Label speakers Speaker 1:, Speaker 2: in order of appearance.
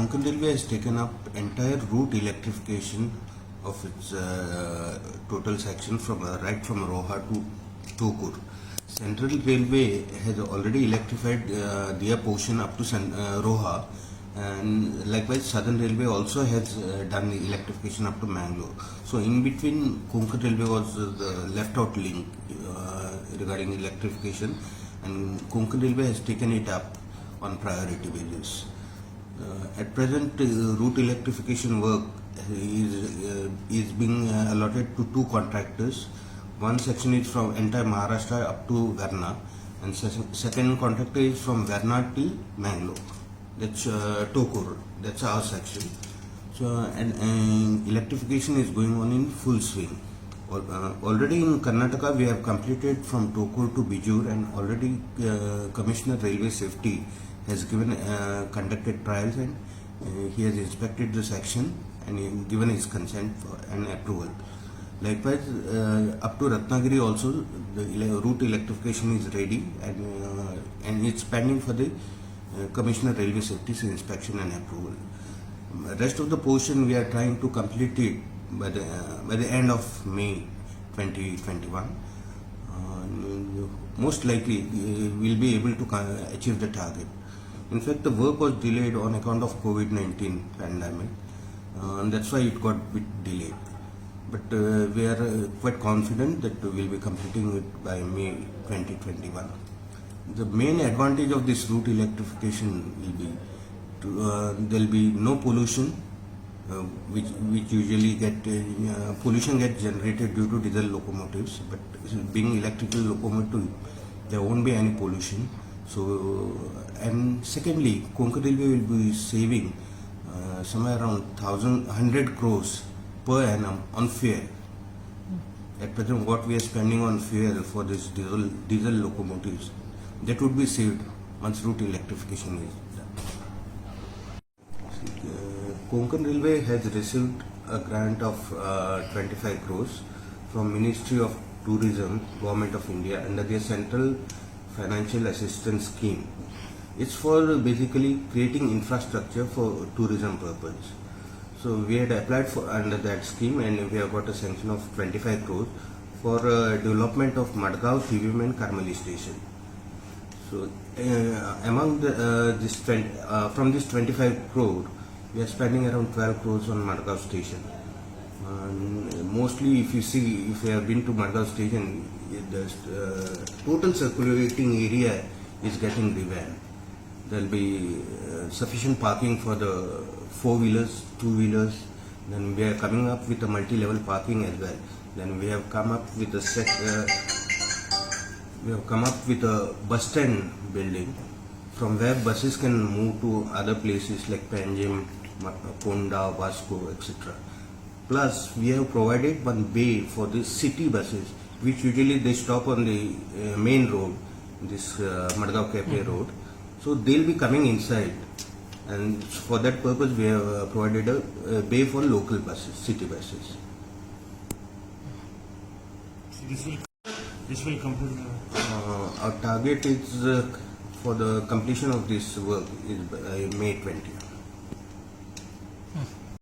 Speaker 1: Konkan Railway has taken up entire route electrification of its total section from right from Roha to Tokur. Central Railway has already electrified their portion up to Roha, and likewise Southern Railway also has done the electrification up to Mangalore. So in between, Konkan Railway was the left out link regarding electrification, and Konkan Railway has taken it up on priority basis. At present, route electrification work is being allotted to two contractors. One section is from entire Maharashtra up to Varna, and second contractor is from Varna till Mangalore. That's Tokur. That's our section. So, and electrification is going on in full swing. Already in Karnataka, we have completed from Tokur to Bijur, and already Commissioner Railway Safety has conducted trials, and he has inspected the section and given his consent for an approval. Likewise, up to Ratnagiri also the route electrification is ready, and it's pending for the Commissioner Railway Safety's inspection and approval. Rest of the portion we are trying to complete it by the end of May 2021. Most likely we'll be able to achieve the target. In fact, the work was delayed on account of COVID-19 pandemic, and that's why it got a bit delayed. But we are quite confident that we'll be completing it by May 2021. The main advantage of this route electrification will be there'll be no pollution, which usually pollution gets generated due to diesel locomotives. But being electrical locomotive, there won't be any pollution. So, and secondly, Konkan Railway will be saving somewhere around 100 crores per annum on fuel. At present, what we are spending on fuel for this diesel locomotives, that would be saved once route electrification is done. Konkan Railway has received a grant of 25 crores from Ministry of Tourism, Government of India, under their Central Financial Assistance Scheme. It's for basically creating infrastructure for tourism purpose. So we had applied for under that scheme, and we have got a sanction of 25 crores for development of Madgaon, TVM and Karmali station. So among from this 25 crore, we are spending around 12 crores on Madgaon station. Mostly, if you have been to Madgaon station, the total circulating area is getting revamped. There will be sufficient parking for the 4-wheelers, 2-wheelers. Then we are coming up with a multi-level parking as well. Then we have come up with a bus stand building from where buses can move to other places like Panjim, Ponda, Vasco, etc. Plus, we have provided one bay for the city buses, which usually they stop on the main road, this Madgaon Cafe road. So they'll be coming inside, and for that purpose we have provided a bay for local buses, city buses.
Speaker 2: This will complete.
Speaker 1: Our target is for the completion of this work is by May 20.